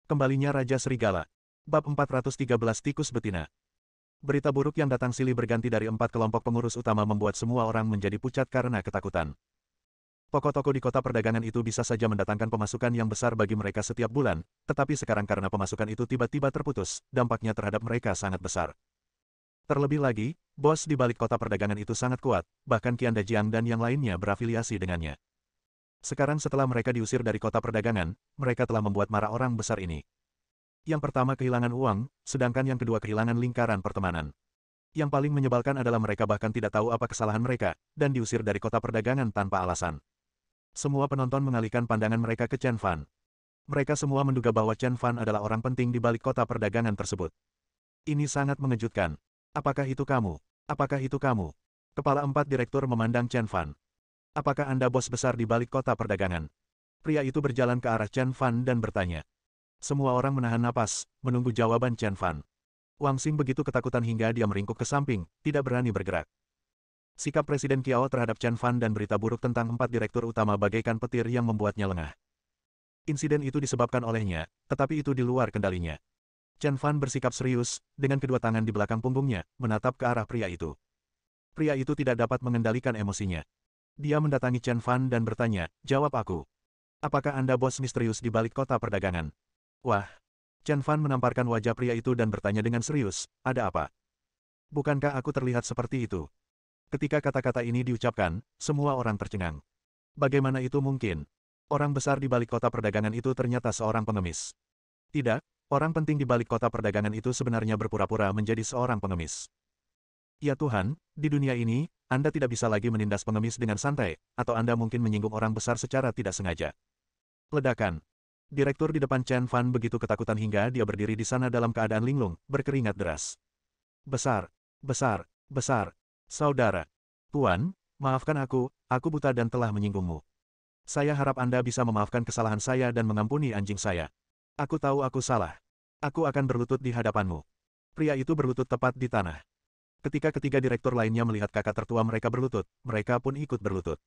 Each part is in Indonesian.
Kembalinya Raja Serigala. Bab 413 Tikus Betina. Berita buruk yang datang silih berganti dari 4 kelompok pengurus utama membuat semua orang menjadi pucat karena ketakutan. Toko-toko di kota perdagangan itu bisa saja mendatangkan pemasukan yang besar bagi mereka setiap bulan, tetapi sekarang karena pemasukan itu tiba-tiba terputus, dampaknya terhadap mereka sangat besar. Terlebih lagi, bos di balik kota perdagangan itu sangat kuat, bahkan Qian Dajiang dan yang lainnya berafiliasi dengannya. Sekarang setelah mereka diusir dari kota perdagangan, mereka telah membuat marah orang besar ini. Yang pertama kehilangan uang, sedangkan yang kedua kehilangan lingkaran pertemanan. Yang paling menyebalkan adalah mereka bahkan tidak tahu apa kesalahan mereka, dan diusir dari kota perdagangan tanpa alasan. Semua penonton mengalihkan pandangan mereka ke Chen Fan. Mereka semua menduga bahwa Chen Fan adalah orang penting di balik kota perdagangan tersebut. Ini sangat mengejutkan. Apakah itu kamu? Apakah itu kamu? Kepala 4 direktur memandang Chen Fan. Apakah Anda bos besar di balik kota perdagangan? Pria itu berjalan ke arah Chen Fan dan bertanya. Semua orang menahan napas, menunggu jawaban Chen Fan. Wang Xing begitu ketakutan hingga dia meringkuk ke samping, tidak berani bergerak. Sikap Presiden Qiao terhadap Chen Fan dan berita buruk tentang 4 direktur utama bagaikan petir yang membuatnya lengah. Insiden itu disebabkan olehnya, tetapi itu di luar kendalinya. Chen Fan bersikap serius, dengan kedua tangan di belakang punggungnya, menatap ke arah pria itu. Pria itu tidak dapat mengendalikan emosinya. Dia mendatangi Chen Fan dan bertanya, "Jawab aku. Apakah Anda bos misterius di balik kota perdagangan?" Wah! Chen Fan menamparkan wajah pria itu dan bertanya dengan serius, "Ada apa? Bukankah aku terlihat seperti itu?" Ketika kata-kata ini diucapkan, semua orang tercengang. Bagaimana itu mungkin? Orang besar di balik kota perdagangan itu ternyata seorang pengemis. Tidak, orang penting di balik kota perdagangan itu sebenarnya berpura-pura menjadi seorang pengemis. Ya Tuhan, di dunia ini, Anda tidak bisa lagi menindas pengemis dengan santai, atau Anda mungkin menyinggung orang besar secara tidak sengaja. Ledakan. Direktur di depan Chen Fan begitu ketakutan hingga dia berdiri di sana dalam keadaan linglung, berkeringat deras. Besar, besar, besar. Saudara. Tuan, maafkan aku buta dan telah menyinggungmu. Saya harap Anda bisa memaafkan kesalahan saya dan mengampuni anjing saya. Aku tahu aku salah. Aku akan berlutut di hadapanmu. Pria itu berlutut tepat di tanah. Ketika ketiga direktur lainnya melihat kakak tertua mereka berlutut, mereka pun ikut berlutut.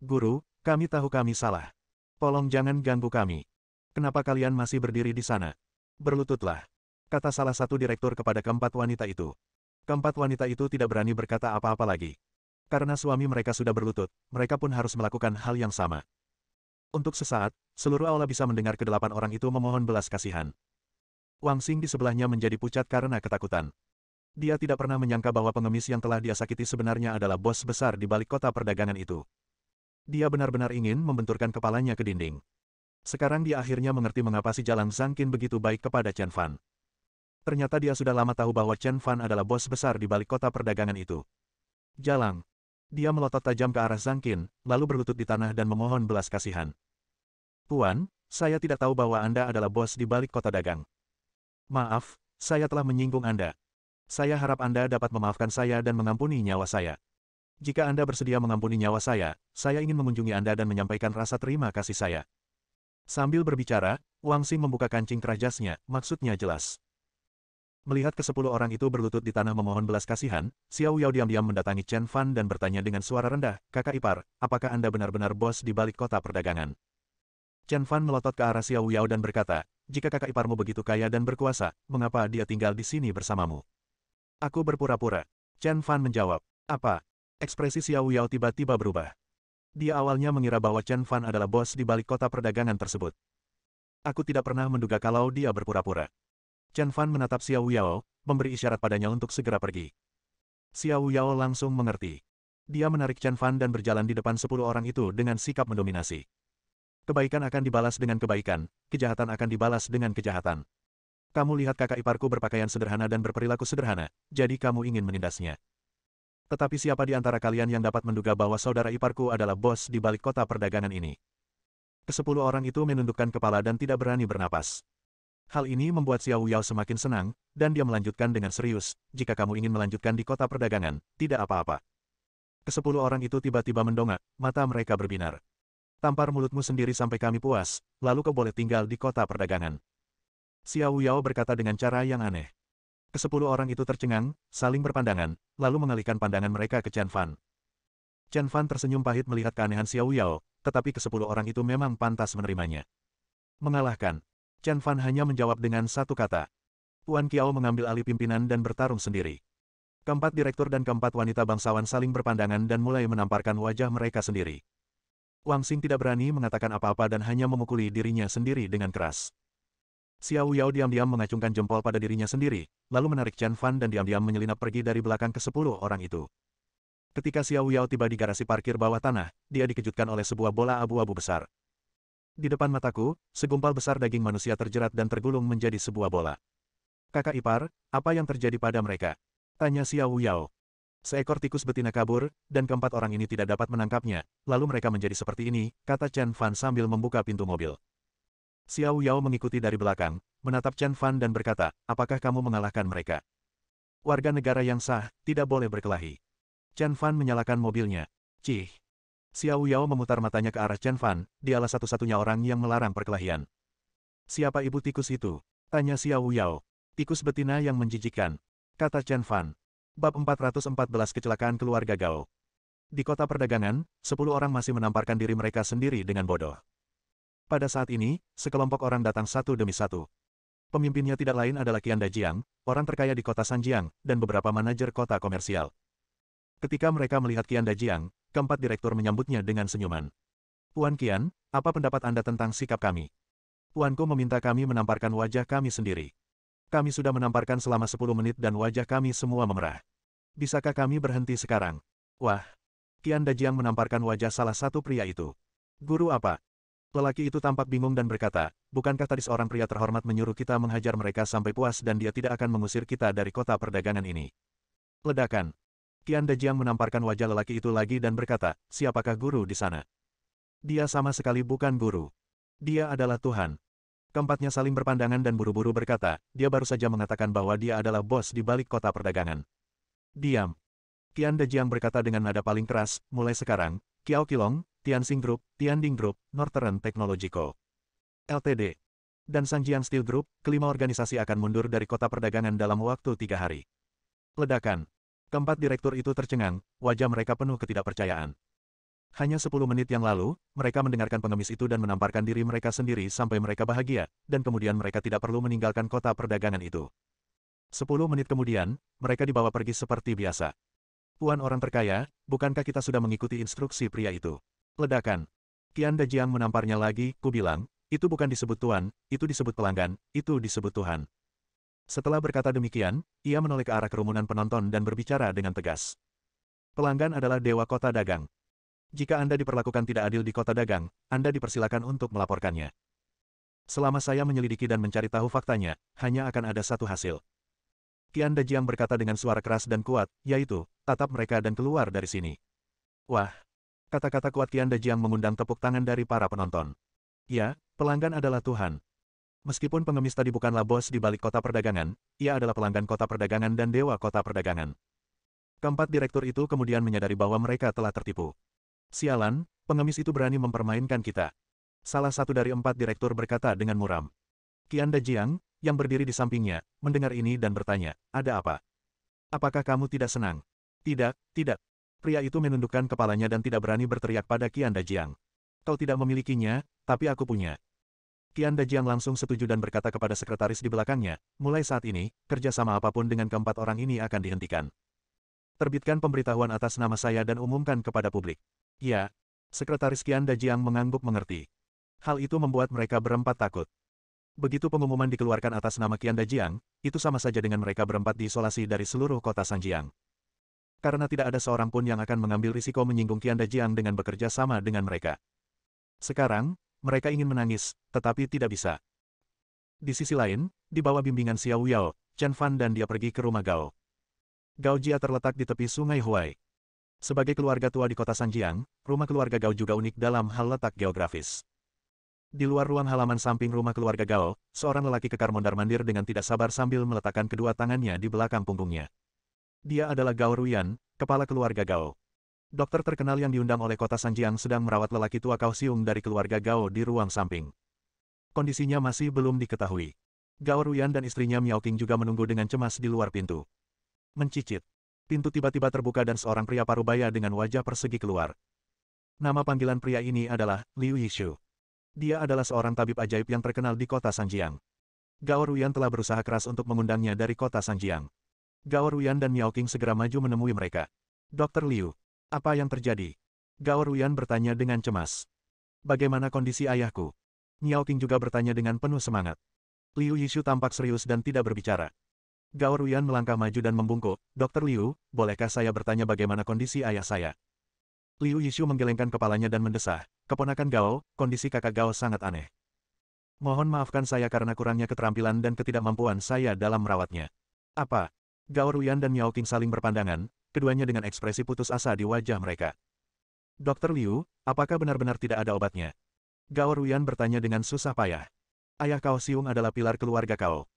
Guru, kami tahu kami salah. Tolong jangan ganggu kami. Kenapa kalian masih berdiri di sana? Berlututlah, kata salah satu direktur kepada keempat wanita itu. Keempat wanita itu tidak berani berkata apa-apa lagi. Karena suami mereka sudah berlutut, mereka pun harus melakukan hal yang sama. Untuk sesaat, seluruh aula bisa mendengar kedelapan orang itu memohon belas kasihan. Wang Xing di sebelahnya menjadi pucat karena ketakutan. Dia tidak pernah menyangka bahwa pengemis yang telah dia sakiti sebenarnya adalah bos besar di balik kota perdagangan itu. Dia benar-benar ingin membenturkan kepalanya ke dinding. Sekarang dia akhirnya mengerti mengapa si Jalang Zhangqin begitu baik kepada Chen Fan. Ternyata dia sudah lama tahu bahwa Chen Fan adalah bos besar di balik kota perdagangan itu. Jalang. Dia melotot tajam ke arah Zhangqin, lalu berlutut di tanah dan memohon belas kasihan. Tuan, saya tidak tahu bahwa Anda adalah bos di balik kota dagang. Maaf, saya telah menyinggung Anda. Saya harap Anda dapat memaafkan saya dan mengampuni nyawa saya. Jika Anda bersedia mengampuni nyawa saya ingin mengunjungi Anda dan menyampaikan rasa terima kasih saya. Sambil berbicara, Wang Xing membuka kancing kerajasnya, maksudnya jelas. Melihat ke-10 orang itu berlutut di tanah memohon belas kasihan, Xiao Yao diam-diam mendatangi Chen Fan dan bertanya dengan suara rendah, "Kakak ipar, apakah Anda benar-benar bos di balik kota perdagangan?" Chen Fan melotot ke arah Xiao Yao dan berkata, "Jika kakak iparmu begitu kaya dan berkuasa, mengapa dia tinggal di sini bersamamu?" "Aku berpura-pura." Chen Fan menjawab. "Apa?" Ekspresi Xiao Yao tiba-tiba berubah. Dia awalnya mengira bahwa Chen Fan adalah bos di balik kota perdagangan tersebut. "Aku tidak pernah menduga kalau dia berpura-pura." Chen Fan menatap Xiao Yao, memberi isyarat padanya untuk segera pergi. Xiao Yao langsung mengerti. Dia menarik Chen Fan dan berjalan di depan 10 orang itu dengan sikap mendominasi. Kebaikan akan dibalas dengan kebaikan, kejahatan akan dibalas dengan kejahatan. Kamu lihat kakak iparku berpakaian sederhana dan berperilaku sederhana, jadi kamu ingin menindasnya. Tetapi siapa di antara kalian yang dapat menduga bahwa saudara iparku adalah bos di balik kota perdagangan ini? Ke-10 orang itu menundukkan kepala dan tidak berani bernapas. Hal ini membuat Xiao Yao semakin senang, dan dia melanjutkan dengan serius, "Jika kamu ingin melanjutkan di kota perdagangan, tidak apa-apa." Ke-10 orang itu tiba-tiba mendongak, mata mereka berbinar. "Tampar mulutmu sendiri sampai kami puas, lalu kau boleh tinggal di kota perdagangan." Xiao Yao berkata dengan cara yang aneh. Ke-10 orang itu tercengang, saling berpandangan, lalu mengalihkan pandangan mereka ke Chen Fan. Chen Fan tersenyum pahit melihat keanehan Xiao Yao, tetapi ke-10 orang itu memang pantas menerimanya. Mengalahkan. Chen Fan hanya menjawab dengan satu kata. Wan Qiao mengambil alih pimpinan dan bertarung sendiri. Keempat direktur dan keempat wanita bangsawan saling berpandangan dan mulai menamparkan wajah mereka sendiri. Wang Xing tidak berani mengatakan apa-apa dan hanya memukuli dirinya sendiri dengan keras. Xiao Yao diam-diam mengacungkan jempol pada dirinya sendiri, lalu menarik Chen Fan dan diam-diam menyelinap pergi dari belakang ke-10 orang itu. Ketika Xiao Yao tiba di garasi parkir bawah tanah, dia dikejutkan oleh sebuah bola abu-abu besar. Di depan mataku, segumpal besar daging manusia terjerat dan tergulung menjadi sebuah bola. Kakak ipar, apa yang terjadi pada mereka? Tanya Xiao Yao. Seekor tikus betina kabur, dan keempat orang ini tidak dapat menangkapnya, lalu mereka menjadi seperti ini, kata Chen Fan sambil membuka pintu mobil. Xiao Yao mengikuti dari belakang, menatap Chen Fan dan berkata, apakah kamu mengalahkan mereka? Warga negara yang sah, tidak boleh berkelahi. Chen Fan menyalakan mobilnya. Cih. Xiao Yao memutar matanya ke arah Chen Fan, dialah satu-satunya orang yang melarang perkelahian. Siapa ibu tikus itu? Tanya Xiao Yao. Tikus betina yang menjijikkan. Kata Chen Fan. Bab 414 Kecelakaan Keluarga Gao. Di kota perdagangan, 10 orang masih menamparkan diri mereka sendiri dengan bodoh. Pada saat ini, sekelompok orang datang satu demi satu. Pemimpinnya tidak lain adalah Qian Dajiang, orang terkaya di kota Sanjiang, dan beberapa manajer kota komersial. Ketika mereka melihat Qian Dajiang, keempat direktur menyambutnya dengan senyuman. Puan Qian, apa pendapat Anda tentang sikap kami? Puanku meminta kami menamparkan wajah kami sendiri. Kami sudah menamparkan selama 10 menit dan wajah kami semua memerah. Bisakah kami berhenti sekarang? Wah! Qian Dajiang menamparkan wajah salah satu pria itu. Guru apa? Lelaki itu tampak bingung dan berkata, bukankah tadi seorang pria terhormat menyuruh kita menghajar mereka sampai puas dan dia tidak akan mengusir kita dari kota perdagangan ini? Ledakan. Qian Dajiang menamparkan wajah lelaki itu lagi dan berkata, siapakah guru di sana? Dia sama sekali bukan guru. Dia adalah Tuhan. Keempatnya saling berpandangan dan buru-buru berkata, dia baru saja mengatakan bahwa dia adalah bos di balik kota perdagangan. Diam. Qian Dajiang berkata dengan nada paling keras, mulai sekarang, Qiao Qilong, Tianxing Group, Tianding Group, Northern Technology Co. Ltd. dan Sanjiang Steel Group, kelima organisasi akan mundur dari kota perdagangan dalam waktu 3 hari. Ledakan. Keempat direktur itu tercengang, wajah mereka penuh ketidakpercayaan. Hanya 10 menit yang lalu, mereka mendengarkan pengemis itu dan menamparkan diri mereka sendiri sampai mereka bahagia, dan kemudian mereka tidak perlu meninggalkan kota perdagangan itu. 10 menit kemudian, mereka dibawa pergi seperti biasa. Puan orang terkaya, bukankah kita sudah mengikuti instruksi pria itu? Ledakan. Qian Dajiang menamparnya lagi, ku bilang, itu bukan disebut tuan, itu disebut pelanggan, itu disebut Tuhan. Setelah berkata demikian, ia menoleh ke arah kerumunan penonton dan berbicara dengan tegas. Pelanggan adalah dewa kota dagang. Jika Anda diperlakukan tidak adil di kota dagang, Anda dipersilakan untuk melaporkannya. Selama saya menyelidiki dan mencari tahu faktanya, hanya akan ada satu hasil. Qian Dajiang berkata dengan suara keras dan kuat, yaitu, tatap mereka dan keluar dari sini. Wah! Kata-kata kuat Qian Dajiang mengundang tepuk tangan dari para penonton. Ya, pelanggan adalah Tuhan. Meskipun pengemis tadi bukanlah bos di balik kota perdagangan, ia adalah pelanggan kota perdagangan dan dewa kota perdagangan. Keempat direktur itu kemudian menyadari bahwa mereka telah tertipu. Sialan, pengemis itu berani mempermainkan kita. Salah satu dari 4 direktur berkata dengan muram. Qian Dajiang, yang berdiri di sampingnya, mendengar ini dan bertanya, ada apa? Apakah kamu tidak senang? Tidak, tidak. Pria itu menundukkan kepalanya dan tidak berani berteriak pada Qian Dajiang. Kau tidak memilikinya, tapi aku punya. Qian Dajiang langsung setuju dan berkata kepada sekretaris di belakangnya, mulai saat ini, kerjasama apapun dengan keempat orang ini akan dihentikan. Terbitkan pemberitahuan atas nama saya dan umumkan kepada publik. Ya, sekretaris Qian Dajiang mengangguk mengerti. Hal itu membuat mereka berempat takut. Begitu pengumuman dikeluarkan atas nama Qian Dajiang, itu sama saja dengan mereka berempat diisolasi dari seluruh kota Sanjiang. Karena tidak ada seorang pun yang akan mengambil risiko menyinggung Qian Dajiang dengan bekerja sama dengan mereka. Sekarang, mereka ingin menangis, tetapi tidak bisa. Di sisi lain, di bawah bimbingan Xiao Yao, Chen Fan dan dia pergi ke rumah Gao. Gao Jia terletak di tepi sungai Huai. Sebagai keluarga tua di kota Sanjiang, rumah keluarga Gao juga unik dalam hal letak geografis. Di luar ruang halaman samping rumah keluarga Gao, seorang lelaki kekar mondar-mandir dengan tidak sabar sambil meletakkan kedua tangannya di belakang punggungnya. Dia adalah Gao Ruyan, kepala keluarga Gao. Dokter terkenal yang diundang oleh kota Sanjiang sedang merawat lelaki tua Gao Xiong dari keluarga Gao di ruang samping. Kondisinya masih belum diketahui. Gao Ruyan dan istrinya Miao Qing juga menunggu dengan cemas di luar pintu. Mencicit. Pintu tiba-tiba terbuka dan seorang pria parubaya dengan wajah persegi keluar. Nama panggilan pria ini adalah Liu Yixu. Dia adalah seorang tabib ajaib yang terkenal di kota Sangjiang. Gao Ruyan telah berusaha keras untuk mengundangnya dari kota Sangjiang. Gao Ruyan dan Miao Qing segera maju menemui mereka. Dokter Liu, apa yang terjadi? Gao Ruyan bertanya dengan cemas. Bagaimana kondisi ayahku? Miao Qing juga bertanya dengan penuh semangat. Liu Yishu tampak serius dan tidak berbicara. Gao Ruyan melangkah maju dan membungkuk. Dokter Liu, bolehkah saya bertanya bagaimana kondisi ayah saya? Liu Yishu menggelengkan kepalanya dan mendesah. Keponakan Gao, kondisi kakak Gao sangat aneh. Mohon maafkan saya karena kurangnya keterampilan dan ketidakmampuan saya dalam merawatnya. Apa? Gao Ruyan dan Miao Qing saling berpandangan, keduanya dengan ekspresi putus asa di wajah mereka. Dokter Liu, apakah benar-benar tidak ada obatnya? Gao Ruyan bertanya dengan susah payah. Ayah Cao Xiong adalah pilar keluarga Cao.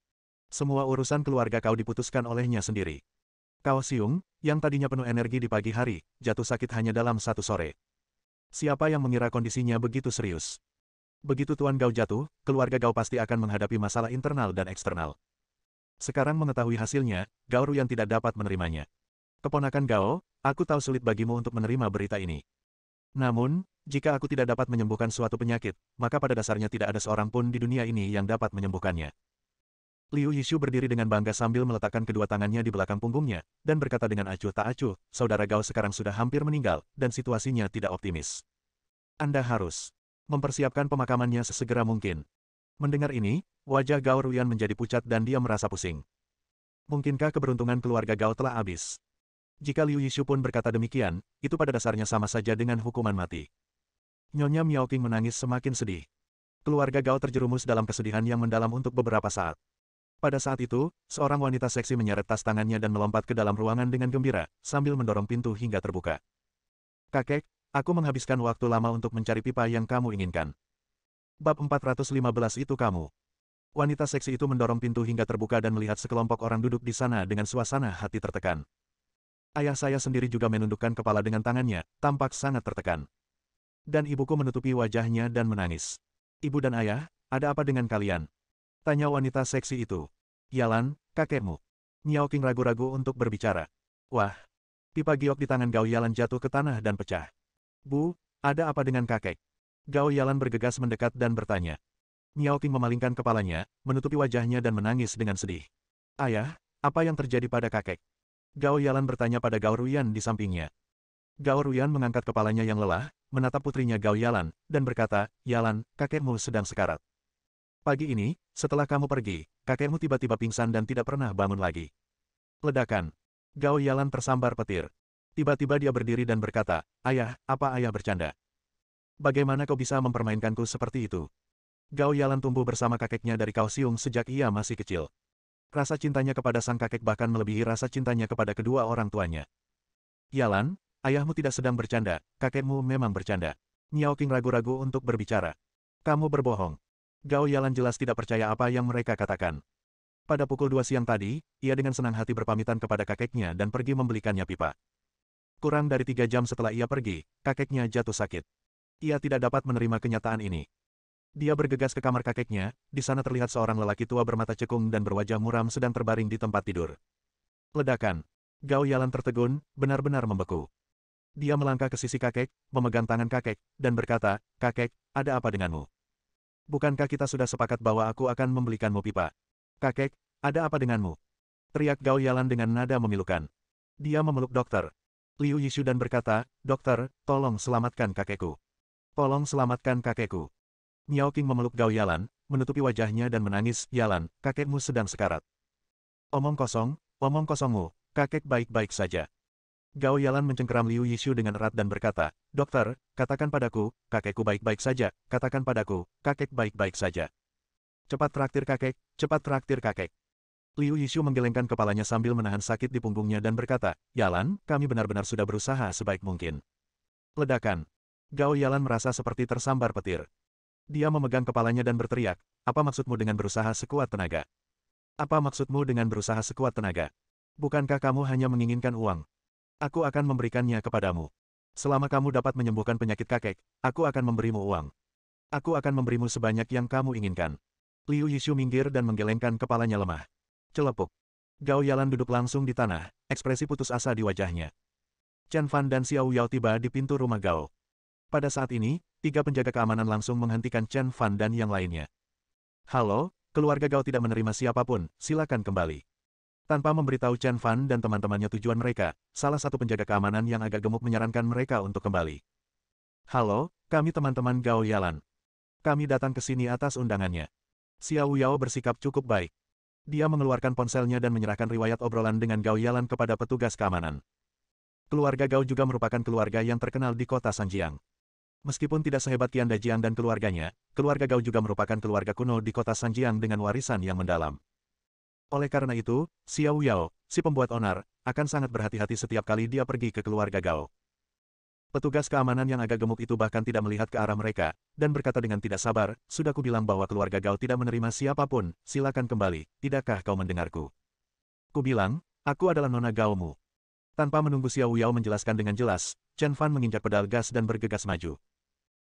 Semua urusan keluarga Cao diputuskan olehnya sendiri. Cao Xiong, yang tadinya penuh energi di pagi hari, jatuh sakit hanya dalam satu sore. Siapa yang mengira kondisinya begitu serius? Begitu Tuan Gao jatuh, keluarga Gao pasti akan menghadapi masalah internal dan eksternal. Sekarang mengetahui hasilnya, Gao Ruyan tidak dapat menerimanya. Keponakan Gao, aku tahu sulit bagimu untuk menerima berita ini. Namun, jika aku tidak dapat menyembuhkan suatu penyakit, maka pada dasarnya tidak ada seorang pun di dunia ini yang dapat menyembuhkannya. Liu Yishu berdiri dengan bangga sambil meletakkan kedua tangannya di belakang punggungnya, dan berkata dengan acuh tak acuh, saudara Gao sekarang sudah hampir meninggal, dan situasinya tidak optimis. Anda harus mempersiapkan pemakamannya sesegera mungkin. Mendengar ini, wajah Gao Ruyan menjadi pucat dan dia merasa pusing. Mungkinkah keberuntungan keluarga Gao telah habis? Jika Liu Yishu pun berkata demikian, itu pada dasarnya sama saja dengan hukuman mati. Nyonya Miao Qing menangis semakin sedih. Keluarga Gao terjerumus dalam kesedihan yang mendalam untuk beberapa saat. Pada saat itu, seorang wanita seksi menyeret tas tangannya dan melompat ke dalam ruangan dengan gembira, sambil mendorong pintu hingga terbuka. Kakek, aku menghabiskan waktu lama untuk mencari pipa yang kamu inginkan. Bab 415 itu kamu. Wanita seksi itu mendorong pintu hingga terbuka dan melihat sekelompok orang duduk di sana dengan suasana hati tertekan. Ayah saya sendiri juga menundukkan kepala dengan tangannya, tampak sangat tertekan. Dan ibuku menutupi wajahnya dan menangis. Ibu dan ayah, ada apa dengan kalian? Tanya wanita seksi itu. Yalan, kakekmu. Miao Qing ragu-ragu untuk berbicara. Wah. Pipa giok di tangan Gao Yalan jatuh ke tanah dan pecah. Bu, ada apa dengan kakek? Gao Yalan bergegas mendekat dan bertanya. Miao Qing memalingkan kepalanya, menutupi wajahnya dan menangis dengan sedih. Ayah, apa yang terjadi pada kakek? Gao Yalan bertanya pada Gao Ruyan di sampingnya. Gao Ruyan mengangkat kepalanya yang lelah, menatap putrinya Gao Yalan, dan berkata, Yalan, kakekmu sedang sekarat. Pagi ini, setelah kamu pergi, kakekmu tiba-tiba pingsan dan tidak pernah bangun lagi. Ledakan. Gao Yalan tersambar petir. Tiba-tiba dia berdiri dan berkata, Ayah, apa ayah bercanda? Bagaimana kau bisa mempermainkanku seperti itu? Gao Yalan tumbuh bersama kakeknya dari Cao Xiong sejak ia masih kecil. Rasa cintanya kepada sang kakek bahkan melebihi rasa cintanya kepada kedua orang tuanya. Yalan, ayahmu tidak sedang bercanda, kakekmu memang bercanda. Miao Qing ragu-ragu untuk berbicara. Kamu berbohong. Gao Yalan jelas tidak percaya apa yang mereka katakan. Pada pukul 2 siang tadi, ia dengan senang hati berpamitan kepada kakeknya dan pergi membelikannya pipa. Kurang dari 3 jam setelah ia pergi, kakeknya jatuh sakit. Ia tidak dapat menerima kenyataan ini. Dia bergegas ke kamar kakeknya, di sana terlihat seorang lelaki tua bermata cekung dan berwajah muram sedang terbaring di tempat tidur. Ledakan. Gao Yalan tertegun, benar-benar membeku. Dia melangkah ke sisi kakek, memegang tangan kakek, dan berkata, Kakek, ada apa denganmu? Bukankah kita sudah sepakat bahwa aku akan membelikanmu pipa? Kakek, ada apa denganmu? Teriak Gao Yalan dengan nada memilukan. Dia memeluk dokter Liu Yishu dan berkata, Dokter, tolong selamatkan kakekku. Tolong selamatkan kakekku. Miao Qing memeluk Gao Yalan, menutupi wajahnya dan menangis, Yalan, kakekmu sedang sekarat. Omong kosongmu, kakek baik-baik saja. Gao Yalan mencengkeram Liu Yishu dengan erat dan berkata, Dokter, katakan padaku, kakekku baik-baik saja, katakan padaku, kakek baik-baik saja. Cepat traktir kakek. Liu Yishu menggelengkan kepalanya sambil menahan sakit di punggungnya dan berkata, Yalan, kami benar-benar sudah berusaha sebaik mungkin. Ledakan. Gao Yalan merasa seperti tersambar petir. Dia memegang kepalanya dan berteriak, apa maksudmu dengan berusaha sekuat tenaga? Apa maksudmu dengan berusaha sekuat tenaga? Bukankah kamu hanya menginginkan uang? Aku akan memberikannya kepadamu. Selama kamu dapat menyembuhkan penyakit kakek, aku akan memberimu uang. Aku akan memberimu sebanyak yang kamu inginkan. Liu Yishu minggir dan menggelengkan kepalanya lemah. Celepuk. Gao Yalan duduk langsung di tanah, ekspresi putus asa di wajahnya. Chen Fan dan Xiao Yao tiba di pintu rumah Gao. Pada saat ini, 3 penjaga keamanan langsung menghentikan Chen Fan dan yang lainnya. Halo, keluarga Gao tidak menerima siapapun, silakan kembali. Tanpa memberitahu Chen Fan dan teman-temannya tujuan mereka, salah satu penjaga keamanan yang agak gemuk menyarankan mereka untuk kembali. Halo, kami teman-teman Gao Yalan. Kami datang ke sini atas undangannya. Xiao Yao bersikap cukup baik. Dia mengeluarkan ponselnya dan menyerahkan riwayat obrolan dengan Gao Yalan kepada petugas keamanan. Keluarga Gao juga merupakan keluarga yang terkenal di kota Sanjiang. Meskipun tidak sehebat Qian Dajiang dan keluarganya, keluarga Gao juga merupakan keluarga kuno di kota Sanjiang dengan warisan yang mendalam. Oleh karena itu, Xiao Yao, si pembuat onar, akan sangat berhati-hati setiap kali dia pergi ke keluarga Gao. Petugas keamanan yang agak gemuk itu bahkan tidak melihat ke arah mereka, dan berkata dengan tidak sabar, sudah kubilang bahwa keluarga Gao tidak menerima siapapun, silakan kembali, tidakkah kau mendengarku? Kubilang, aku adalah nona Gaomu. Tanpa menunggu Xiao Yao menjelaskan dengan jelas, Chen Fan menginjak pedal gas dan bergegas maju.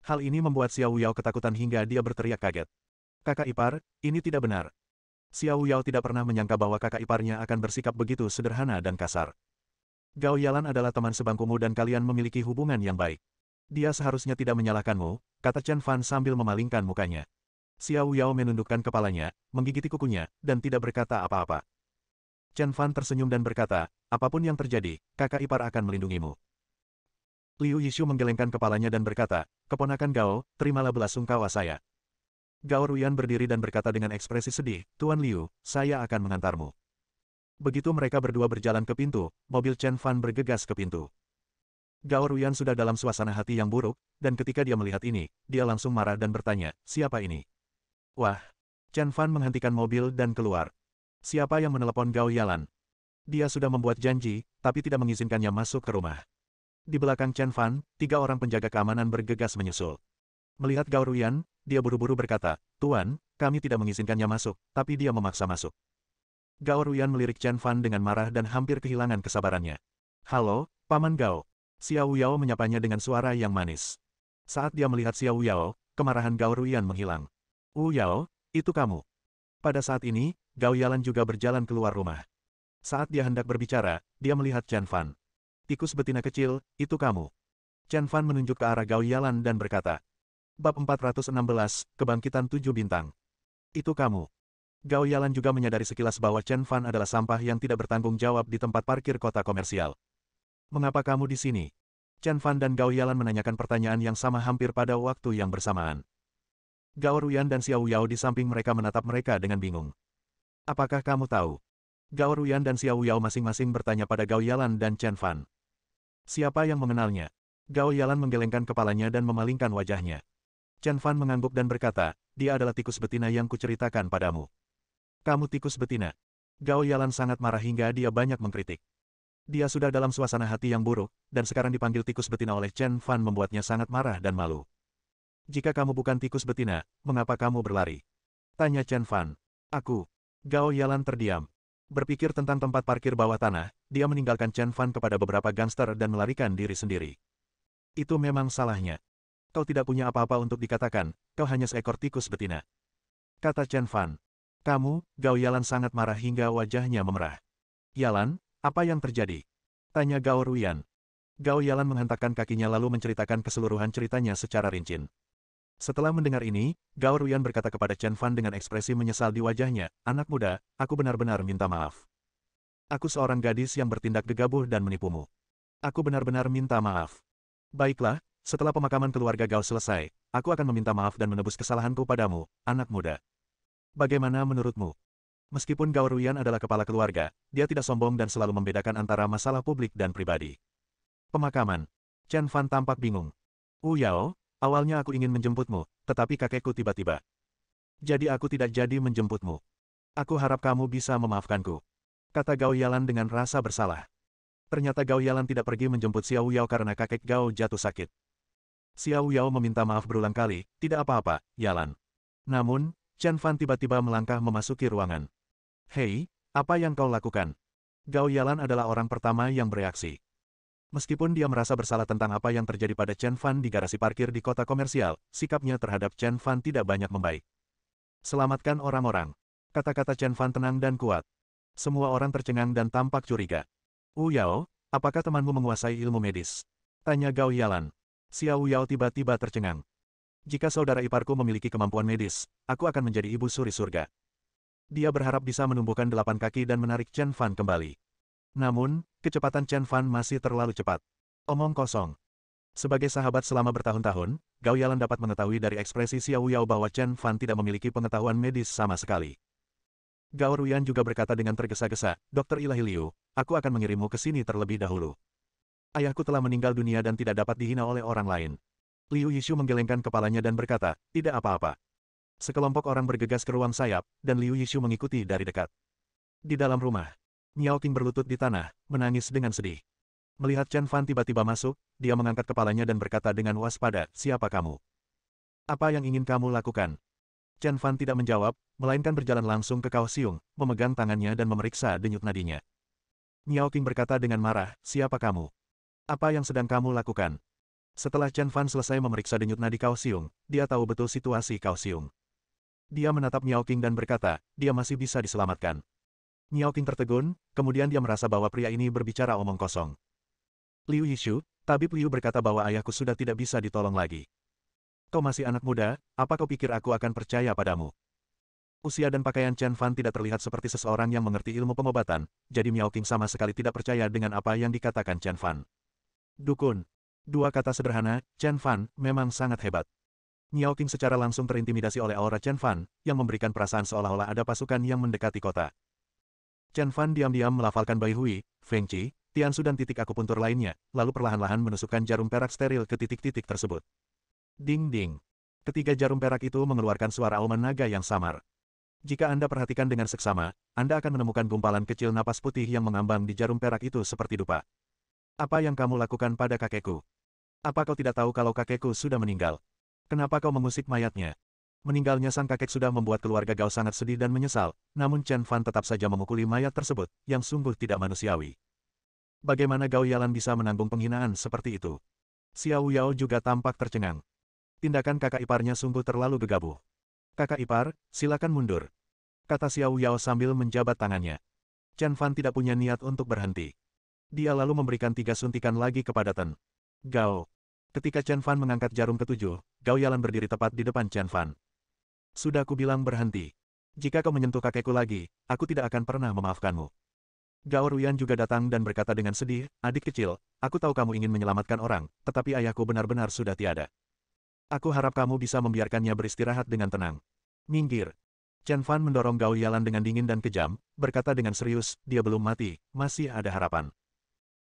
Hal ini membuat Xiao Yao ketakutan hingga dia berteriak kaget. Kakak ipar, ini tidak benar. Xiao Yao tidak pernah menyangka bahwa kakak iparnya akan bersikap begitu sederhana dan kasar. Gao Yalan adalah teman sebangkumu dan kalian memiliki hubungan yang baik. Dia seharusnya tidak menyalahkanmu, kata Chen Fan sambil memalingkan mukanya. Xiao Yao menundukkan kepalanya, menggigiti kukunya, dan tidak berkata apa-apa. Chen Fan tersenyum dan berkata, apapun yang terjadi, kakak ipar akan melindungimu. Liu Yishu menggelengkan kepalanya dan berkata, keponakan Gao, terimalah belasungkawa saya. Gao Ruyan berdiri dan berkata dengan ekspresi sedih, Tuan Liu, saya akan mengantarmu. Begitu mereka berdua berjalan ke pintu, mobil Chen Fan bergegas ke pintu. Gao Ruyan sudah dalam suasana hati yang buruk, dan ketika dia melihat ini, dia langsung marah dan bertanya, siapa ini? Wah! Chen Fan menghentikan mobil dan keluar. Siapa yang menelepon Gao Yalan? Dia sudah membuat janji, tapi tidak mengizinkannya masuk ke rumah. Di belakang Chen Fan, 3 orang penjaga keamanan bergegas menyusul. Melihat Gao Ruyan, dia buru-buru berkata, Tuan, kami tidak mengizinkannya masuk, tapi dia memaksa masuk. Gao Ruyan melirik Chen Fan dengan marah dan hampir kehilangan kesabarannya. Halo, Paman Gao. Xiao Yao menyapanya dengan suara yang manis. Saat dia melihat Xiao Yao, kemarahan Gao Ruyan menghilang. Yao, itu kamu. Pada saat ini, Gao Yalan juga berjalan keluar rumah. Saat dia hendak berbicara, dia melihat Chen Fan. Tikus betina kecil, itu kamu. Chen Fan menunjuk ke arah Gao Yalan dan berkata. Bab 416, Kebangkitan 7 Bintang. Itu kamu. Gao Yalan juga menyadari sekilas bahwa Chen Fan adalah sampah yang tidak bertanggung jawab di tempat parkir kota komersial. Mengapa kamu di sini? Chen Fan dan Gao Yalan menanyakan pertanyaan yang sama hampir pada waktu yang bersamaan. Gao Ruyan dan Xiao Yao di samping mereka menatap mereka dengan bingung. Apakah kamu tahu? Gao Ruyan dan Xiao Yao masing-masing bertanya pada Gao Yalan dan Chen Fan. Siapa yang mengenalnya? Gao Yalan menggelengkan kepalanya dan memalingkan wajahnya. Chen Fan mengangguk dan berkata, dia adalah tikus betina yang kuceritakan padamu. Kamu tikus betina. Gao Yalan sangat marah hingga dia banyak mengkritik. Dia sudah dalam suasana hati yang buruk, dan sekarang dipanggil tikus betina oleh Chen Fan membuatnya sangat marah dan malu. Jika kamu bukan tikus betina, mengapa kamu berlari? Tanya Chen Fan. Aku. Gao Yalan terdiam. Berpikir tentang tempat parkir bawah tanah, dia meninggalkan Chen Fan kepada beberapa gangster dan melarikan diri sendiri. Itu memang salahnya. Kau tidak punya apa-apa untuk dikatakan, kau hanya seekor tikus betina. Kata Chen Fan. Kamu, Gao Yalan sangat marah hingga wajahnya memerah. Yalan, apa yang terjadi? Tanya Gao Ruyan. Gao Yalan menghentakkan kakinya lalu menceritakan keseluruhan ceritanya secara rinci. Setelah mendengar ini, Gao Ruyan berkata kepada Chen Fan dengan ekspresi menyesal di wajahnya, anak muda, aku benar-benar minta maaf. Aku seorang gadis yang bertindak gegabah dan menipumu. Aku benar-benar minta maaf. Baiklah, setelah pemakaman keluarga Gao selesai, aku akan meminta maaf dan menebus kesalahanku padamu, anak muda. Bagaimana menurutmu? Meskipun Gao Ruyan adalah kepala keluarga, dia tidak sombong dan selalu membedakan antara masalah publik dan pribadi. Pemakaman. Chen Fan tampak bingung. Yao, awalnya aku ingin menjemputmu, tetapi kakekku tiba-tiba. Jadi aku tidak jadi menjemputmu. Aku harap kamu bisa memaafkanku. Kata Gao Yalan dengan rasa bersalah. Ternyata Gao Yalan tidak pergi menjemput Xiao Yao karena kakek Gao jatuh sakit. Xiao Yao meminta maaf berulang kali, tidak apa-apa, Yalan. Namun, Chen Fan tiba-tiba melangkah memasuki ruangan. Hei, apa yang kau lakukan? Gao Yalan adalah orang pertama yang bereaksi. Meskipun dia merasa bersalah tentang apa yang terjadi pada Chen Fan di garasi parkir di kota komersial, sikapnya terhadap Chen Fan tidak banyak membaik. Selamatkan orang-orang. Kata-kata Chen Fan tenang dan kuat. Semua orang tercengang dan tampak curiga. Yao, apakah temanmu menguasai ilmu medis? Tanya Gao Yalan. Xiao Yao tiba-tiba tercengang. Jika saudara iparku memiliki kemampuan medis, aku akan menjadi ibu suri surga. Dia berharap bisa menumbuhkan 8 kaki dan menarik Chen Fan kembali. Namun, kecepatan Chen Fan masih terlalu cepat. Omong kosong. Sebagai sahabat selama bertahun-tahun, Gao Yalan dapat mengetahui dari ekspresi Xiao Yao bahwa Chen Fan tidak memiliki pengetahuan medis sama sekali. Gao Ruyan juga berkata dengan tergesa-gesa, Dokter Ilahi Liu, aku akan mengirimmu ke sini terlebih dahulu. Ayahku telah meninggal dunia dan tidak dapat dihina oleh orang lain. Liu Yishu menggelengkan kepalanya dan berkata, tidak apa-apa. Sekelompok orang bergegas ke ruang sayap, dan Liu Yishu mengikuti dari dekat. Di dalam rumah, Miao Qing berlutut di tanah, menangis dengan sedih. Melihat Chen Fan tiba-tiba masuk, dia mengangkat kepalanya dan berkata dengan waspada, siapa kamu? Apa yang ingin kamu lakukan? Chen Fan tidak menjawab, melainkan berjalan langsung ke Cao Xiong, memegang tangannya dan memeriksa denyut nadinya. Miao Qing berkata dengan marah, siapa kamu? Apa yang sedang kamu lakukan? Setelah Chen Fan selesai memeriksa denyut nadi Cao Xiong, dia tahu betul situasi Cao Xiong. Dia menatap Miao Qing dan berkata, dia masih bisa diselamatkan. Miao Qing tertegun, kemudian dia merasa bahwa pria ini berbicara omong kosong. Liu Yishu, tabib Liu berkata bahwa ayahku sudah tidak bisa ditolong lagi. Kau masih anak muda, apa kau pikir aku akan percaya padamu? Usia dan pakaian Chen Fan tidak terlihat seperti seseorang yang mengerti ilmu pengobatan, jadi Miao Qing sama sekali tidak percaya dengan apa yang dikatakan Chen Fan. Dukun. Dua kata sederhana, Chen Fan, memang sangat hebat. Miao Qing secara langsung terintimidasi oleh aura Chen Fan, yang memberikan perasaan seolah-olah ada pasukan yang mendekati kota. Chen Fan diam-diam melafalkan Bai Hui, Feng Qi, Tiansu dan titik akupuntur lainnya, lalu perlahan-lahan menusukkan jarum perak steril ke titik-titik tersebut. Ding-ding. Ketiga jarum perak itu mengeluarkan suara auman naga yang samar. Jika Anda perhatikan dengan seksama, Anda akan menemukan gumpalan kecil napas putih yang mengambang di jarum perak itu seperti dupa. Apa yang kamu lakukan pada kakekku? Apa kau tidak tahu kalau kakekku sudah meninggal? Kenapa kau mengusik mayatnya? Meninggalnya sang kakek sudah membuat keluarga Gao sangat sedih dan menyesal, namun Chen Fan tetap saja memukuli mayat tersebut, yang sungguh tidak manusiawi. Bagaimana Gao Yalan bisa menanggung penghinaan seperti itu? Xiao Yao juga tampak tercengang. Tindakan kakak iparnya sungguh terlalu gegabah. Kakak ipar, silakan mundur. Kata Xiao Yao sambil menjabat tangannya. Chen Fan tidak punya niat untuk berhenti. Dia lalu memberikan 3 suntikan lagi kepada Ten Gao. Ketika Chen Fan mengangkat jarum ketujuh, Gao Yalan berdiri tepat di depan Chen Fan. Sudah kubilang berhenti. Jika kau menyentuh kakekku lagi, aku tidak akan pernah memaafkanmu. Gao Ruyan juga datang dan berkata dengan sedih, adik kecil, aku tahu kamu ingin menyelamatkan orang, tetapi ayahku benar-benar sudah tiada. Aku harap kamu bisa membiarkannya beristirahat dengan tenang. Minggir. Chen Fan mendorong Gao Yalan dengan dingin dan kejam, berkata dengan serius, dia belum mati, masih ada harapan.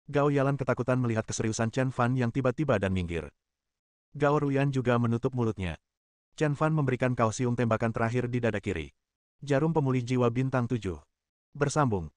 Gao Yalan ketakutan melihat keseriusan Chen Fan yang tiba-tiba dan minggir. Gao Ruyan juga menutup mulutnya. Chen Fan memberikan Cao Xiong tembakan terakhir di dada kiri. Jarum pemulih jiwa bintang 7. Bersambung.